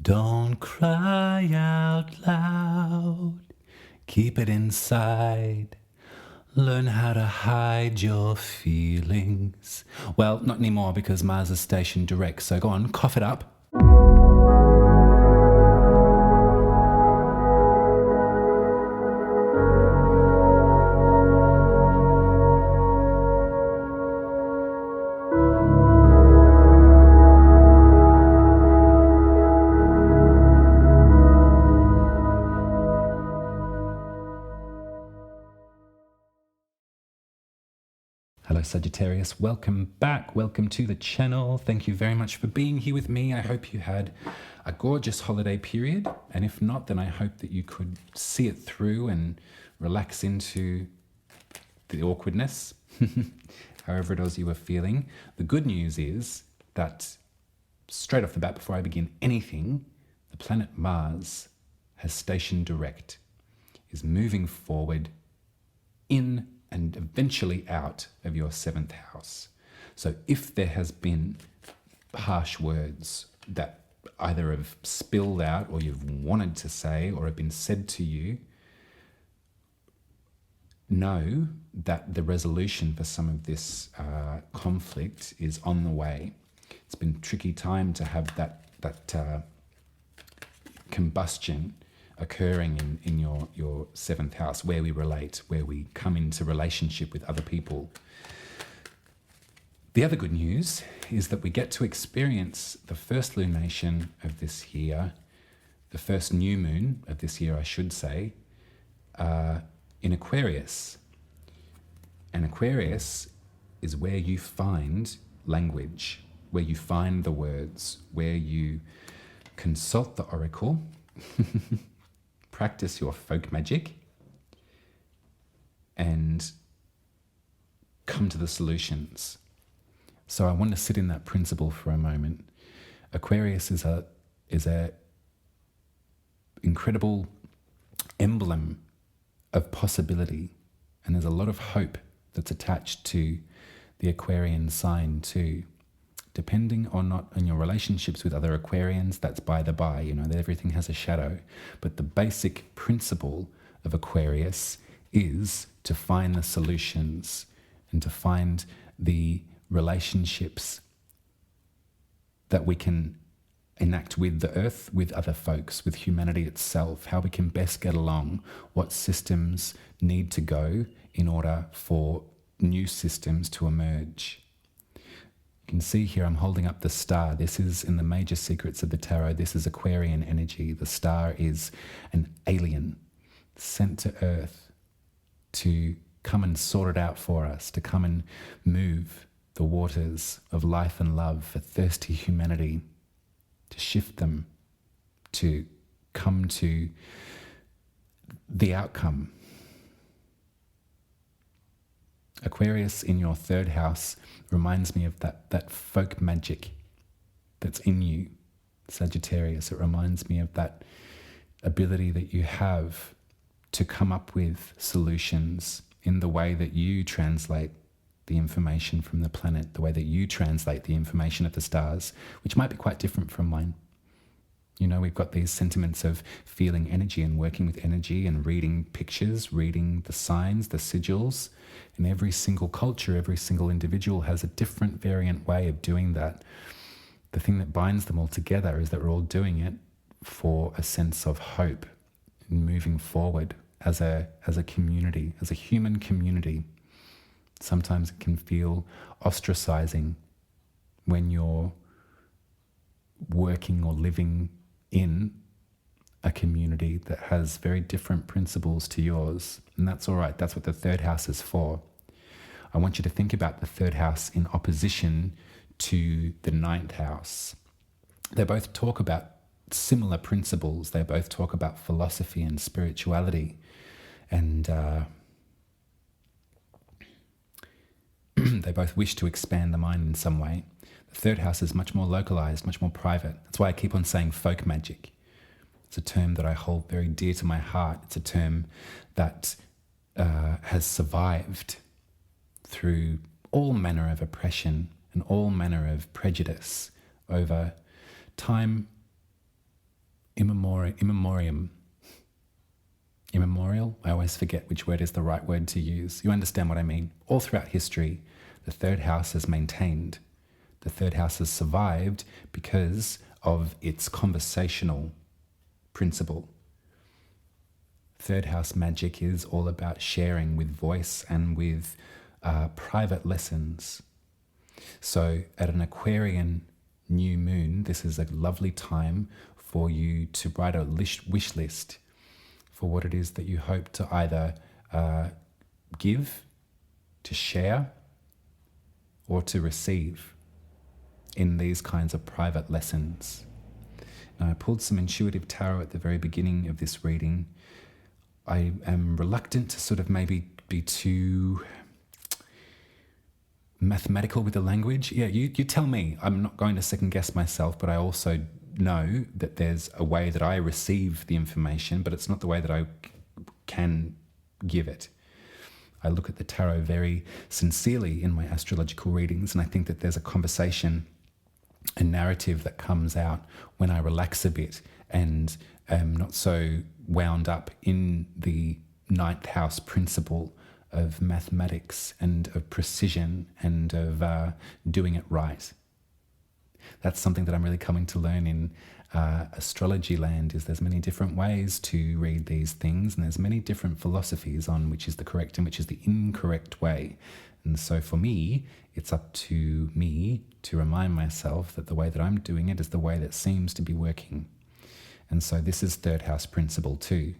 Don't cry out loud, keep it inside. Learn how to hide your feelings. Well, not anymore because Mars is stationed direct, so go on, cough it up. Hello Sagittarius, welcome back, welcome to the channel. Thank you very much for being here with me. I hope you had a gorgeous holiday period, and if not, then I hope that you could see it through and relax into the awkwardness, however it was you were feeling. The good news is that straight off the bat, before I begin anything, the planet Mars has stationed direct, is moving forward in and eventually out of your 7th house. So if there has been harsh words that either have spilled out or you've wanted to say or have been said to you, know that the resolution for some of this conflict is on the way. It's been a tricky time to have that combustion occurring in your 7th house, where we relate, where we come into relationship with other people. The other good news is that we get to experience the first lunation of this year, the first new moon of this year, I should say, in Aquarius. And Aquarius is where you find language, where you find the words, where you consult the oracle, practice your folk magic, and come to the solutions. So I want to sit in that principle for a moment. Aquarius is a incredible emblem of possibility, and there's a lot of hope that's attached to the Aquarian sign too. Depending or not on your relationships with other Aquarians, that's by the by, that everything has a shadow. But the basic principle of Aquarius is to find the solutions and to find the relationships that we can enact with the earth, with other folks, with humanity itself, how we can best get along, what systems need to go in order for new systems to emerge. You can see here I'm holding up the star. This is in the major secrets of the tarot. This is Aquarian energy. The star is an alien sent to Earth to come and sort it out for us, to come and move the waters of life and love for thirsty humanity, to shift them, to come to the outcome. Aquarius in your 3rd house reminds me of that folk magic that's in you, Sagittarius. It reminds me of that ability that you have to come up with solutions in the way that you translate the information from the planet, the way that you translate the information of the stars, which might be quite different from mine. We've got these sentiments of feeling energy and working with energy and reading pictures, reading the signs, the sigils. And every single culture, every single individual has a different variant way of doing that. The thing that binds them all together is that we're all doing it for a sense of hope and moving forward as a community, as a human community. Sometimes it can feel ostracizing when you're working or living in a community that has very different principles to yours. And that's all right. That's what the 3rd house is for. I want you to think about the 3rd house in opposition to the 9th house. They both talk about similar principles. They both talk about philosophy and spirituality. And they both wish to expand the mind in some way. The 3rd house is much more localized, much more private. That's why I keep on saying folk magic. It's a term that I hold very dear to my heart. It's a term that has survived through all manner of oppression and all manner of prejudice over time immemorium. Immemorial? I always forget which word is the right word to use. You understand what I mean? All throughout history, the third house has maintained. The third house has survived because of its conversational principle. Third house magic is all about sharing with voice and with private lessons. So at an Aquarian new moon, this is a lovely time for you to write a wish list for what it is that you hope to either give, to share, or to receive in these kinds of private lessons. Now, I pulled some intuitive tarot at the very beginning of this reading. I am reluctant to sort of maybe be too mathematical with the language. Yeah, you tell me. I'm not going to second guess myself, but I also know that there's a way that I receive the information, but it's not the way that I can give it. I look at the tarot very sincerely in my astrological readings, and I think that there's a conversation, a narrative that comes out when I relax a bit and am not so wound up in the ninth house principle of mathematics and of precision and of doing it right. That's something that I'm really coming to learn in astrology land, is there's many different ways to read these things, and there's many different philosophies on which is the correct and which is the incorrect way. And so for me, it's up to me to remind myself that the way that I'm doing it is the way that seems to be working. And so this is third house principle too.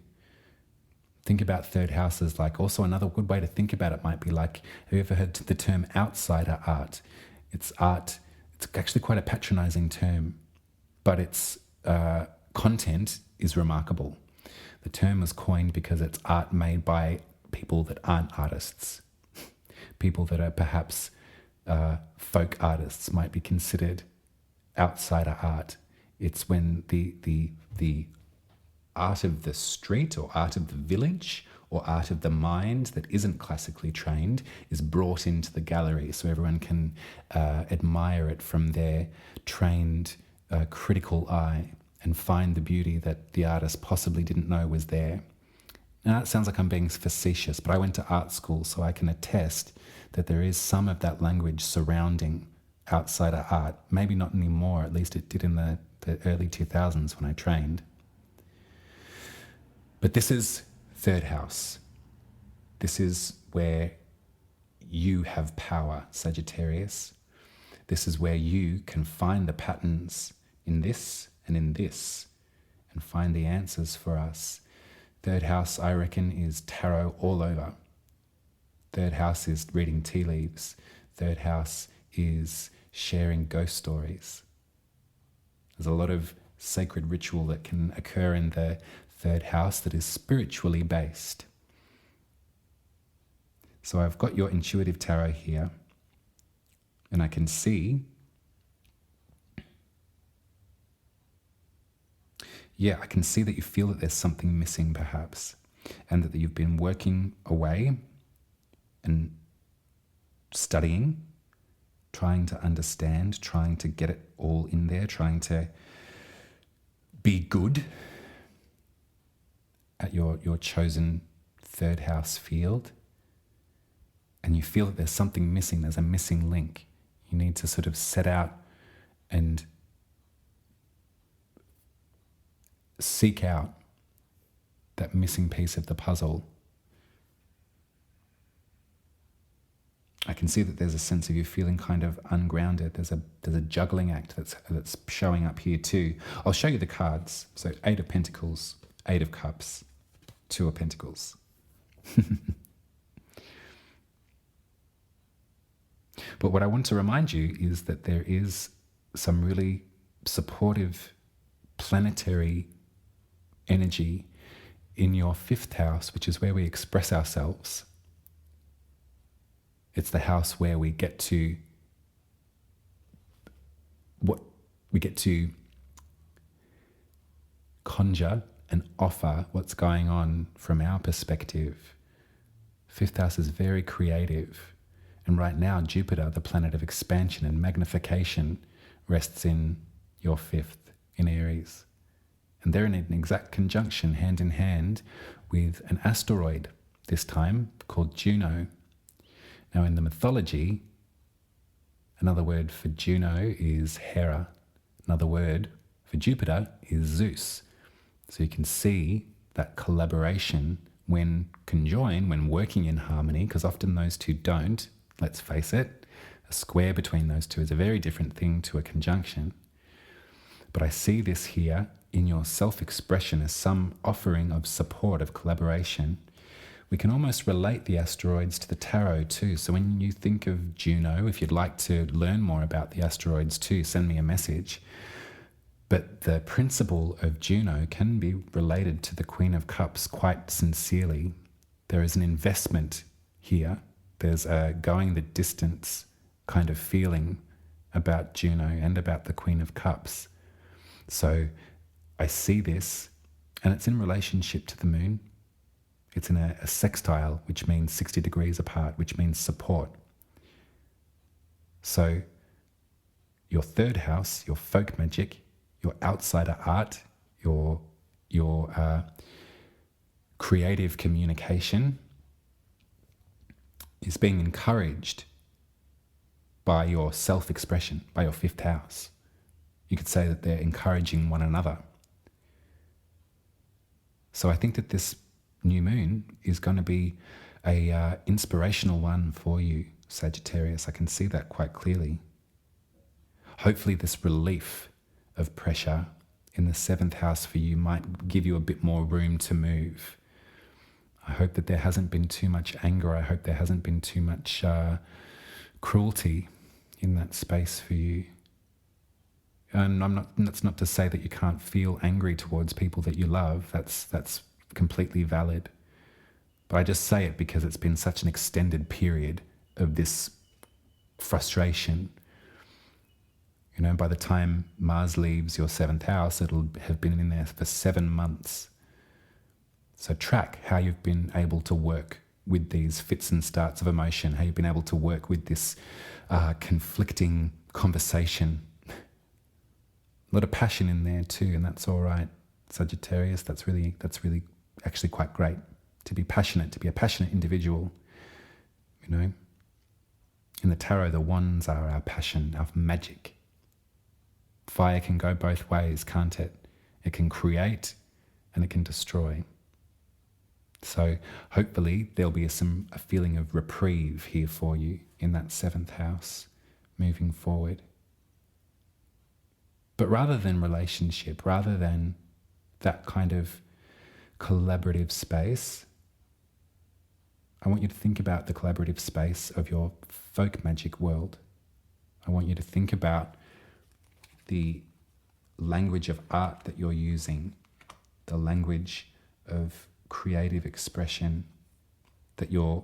Think about third house as like, also another good way to think about it might be like, have you ever heard the term outsider art? It's art. It's actually quite a patronizing term, but its content is remarkable. The term was coined because it's art made by people that aren't artists. People that are perhaps folk artists might be considered outsider art. It's when the art of the street or art of the village or art of the mind that isn't classically trained is brought into the gallery so everyone can admire it from their trained critical eye and find the beauty that the artist possibly didn't know was there. Now, it sounds like I'm being facetious, but I went to art school, so I can attest that there is some of that language surrounding outsider art. Maybe not anymore, at least it did in the early 2000s when I trained. But this is third house. This is where you have power, Sagittarius. This is where you can find the patterns in this and find the answers for us. Third house, I reckon, is tarot all over. Third house is reading tea leaves. Third house is sharing ghost stories. There's a lot of sacred ritual that can occur in the third house that is spiritually based. So I've got your intuitive tarot here, and I can see, I can see that you feel that there's something missing perhaps, and that you've been working away and studying, trying to understand, trying to get it all in there, trying to be good at your chosen third house field. And you feel that there's something missing, there's a missing link. You need to sort of set out and seek out that missing piece of the puzzle. I can see that there's a sense of you feeling kind of ungrounded. There's a juggling act that's showing up here too. I'll show you the cards. So 8 of Pentacles, 8 of Cups, 2 of Pentacles. But what I want to remind you is that there is some really supportive planetary energy in your 5th house, which is where we express ourselves. It's the house where we get to conjure and offer what's going on from our perspective. 5th house is very creative. And right now, Jupiter, the planet of expansion and magnification, rests in your 5th, in Aries. And they're in an exact conjunction, hand in hand, with an asteroid, this time called Juno. Now, in the mythology, another word for Juno is Hera. Another word for Jupiter is Zeus. So you can see that collaboration when conjoined, when working in harmony, because often those two don't, let's face it. A square between those two is a very different thing to a conjunction. But I see this here in your self-expression as some offering of support, of collaboration. We can almost relate the asteroids to the tarot too. So when you think of Juno, if you'd like to learn more about the asteroids too, send me a message. But the principle of Juno can be related to the Queen of Cups quite sincerely. There is an investment here. There's a going the distance kind of feeling about Juno and about the Queen of Cups. So I see this, and it's in relationship to the moon. It's in a sextile, which means 60 degrees apart, which means support. So your third house, your folk magic, your outsider art, your creative communication is being encouraged by your self-expression, by your fifth house. You could say that they're encouraging one another. So I think that this new moon is going to be a inspirational one for you, Sagittarius. I can see that quite clearly. Hopefully this relief of pressure in the seventh house for you might give you a bit more room to move. I hope that there hasn't been too much anger. I hope there hasn't been too much cruelty in that space for you. And that's not to say that you can't feel angry towards people that you love. That's completely valid. But I just say it because it's been such an extended period of this frustration. You know, by the time Mars leaves your seventh house, it'll have been in there for 7 months. So track how you've been able to work with these fits and starts of emotion, how you've been able to work with this conflicting conversation. A lot of passion in there too, and that's all right, Sagittarius. That's really actually quite great to be passionate, to be a passionate individual. You know, in the tarot, the wands are our passion, our magic. Fire can go both ways, can't it? It can create and it can destroy. So hopefully there'll be a feeling of reprieve here for you in that seventh house moving forward. But rather than relationship, rather than that kind of collaborative space, I want you to think about the collaborative space of your folk magic world. I want you to think about the language of art that you're using, the language of creative expression that you're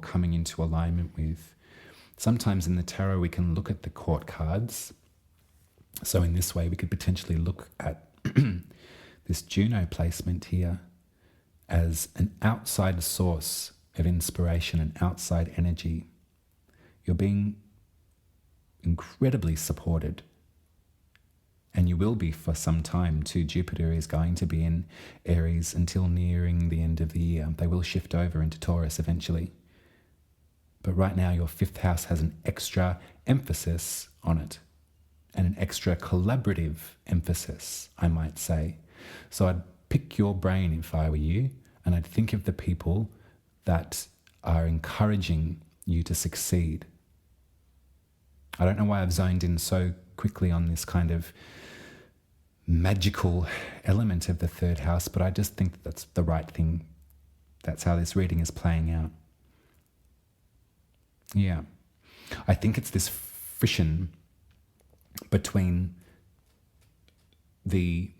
coming into alignment with. Sometimes in the tarot we can look at the court cards. So in this way we could potentially look at this Juno placement here as an outside source of inspiration, an outside energy. You're being incredibly supported, and you will be for some time too. Jupiter is going to be in Aries until nearing the end of the year. They will shift over into Taurus eventually. But right now your fifth house has an extra emphasis on it, and an extra collaborative emphasis, I might say. So I'd pick your brain if I were you, and I'd think of the people that are encouraging you to succeed. I don't know why I've zoned in so quickly on this kind of magical element of the third house, but I just think that that's the right thing. That's how this reading is playing out. Yeah. I think it's this friction between the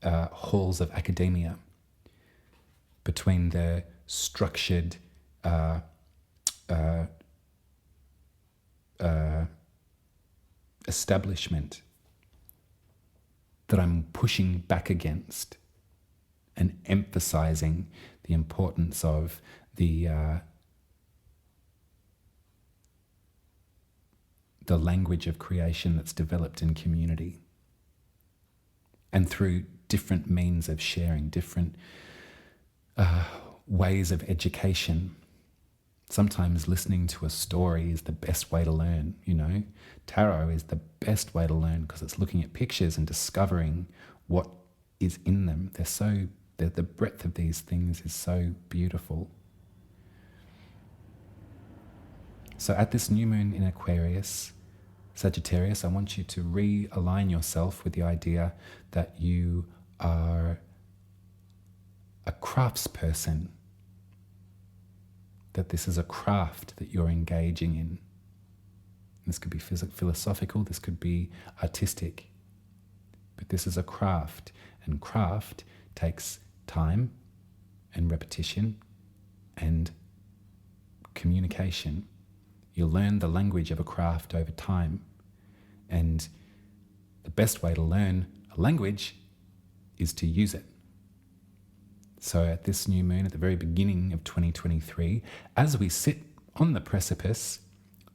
halls of academia, between the structured establishment that I'm pushing back against and emphasizing the importance of the language of creation that's developed in community. And through different means of sharing, different ways of education. Sometimes listening to a story is the best way to learn, you know. Tarot is the best way to learn because it's looking at pictures and discovering what is in them. The breadth of these things is so beautiful. So at this new moon in Aquarius, Sagittarius, I want you to realign yourself with the idea that you are a craftsperson, that this is a craft that you're engaging in. This could be philosophical, this could be artistic, but this is a craft, and craft takes time and repetition and communication. You learn the language of a craft over time, and the best way to learn a language is to use it. So at this new moon, at the very beginning of 2023, as we sit on the precipice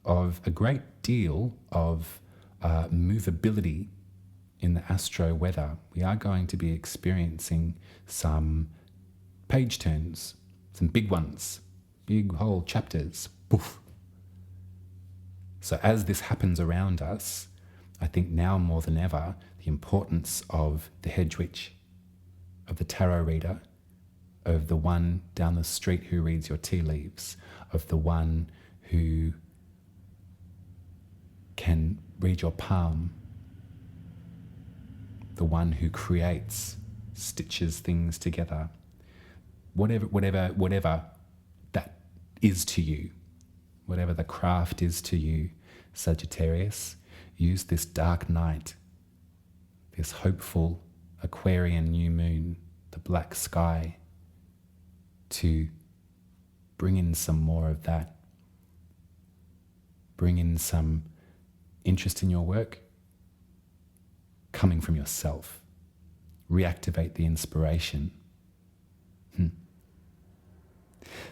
of a great deal of movability in the astro weather, we are going to be experiencing some page turns, some big ones, big whole chapters. Poof. So as this happens around us, I think now more than ever, the importance of the hedge witch, of the tarot reader, of the one down the street who reads your tea leaves, of the one who can read your palm, the one who creates, stitches things together. Whatever that is to you, whatever the craft is to you, Sagittarius, use this dark night, this hopeful Aquarian new moon, the black sky, to bring in some more of that. Bring in some interest in your work coming from yourself. Reactivate the inspiration.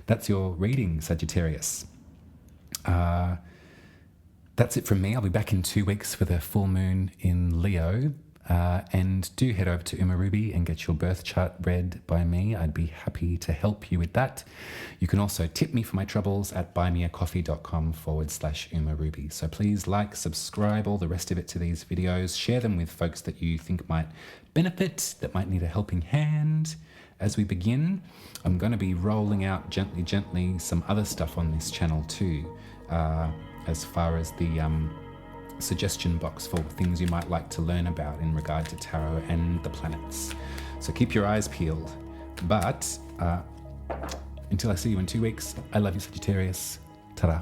That's your reading, Sagittarius. That's it from me. I'll be back in 2 weeks for the full moon in Leo. And do head over to Uma Ruby and get your birth chart read by me. I'd be happy to help you with that. You can also tip me for my troubles at buymeacoffee.com/Uma Ruby. So please like, subscribe, all the rest of it to these videos. Share them with folks that you think might benefit, that might need a helping hand. As we begin, I'm going to be rolling out gently some other stuff on this channel too, as far as the suggestion box for things you might like to learn about in regard to tarot and the planets. So keep your eyes peeled. But until I see you in 2 weeks, I love you, Sagittarius. Ta-da.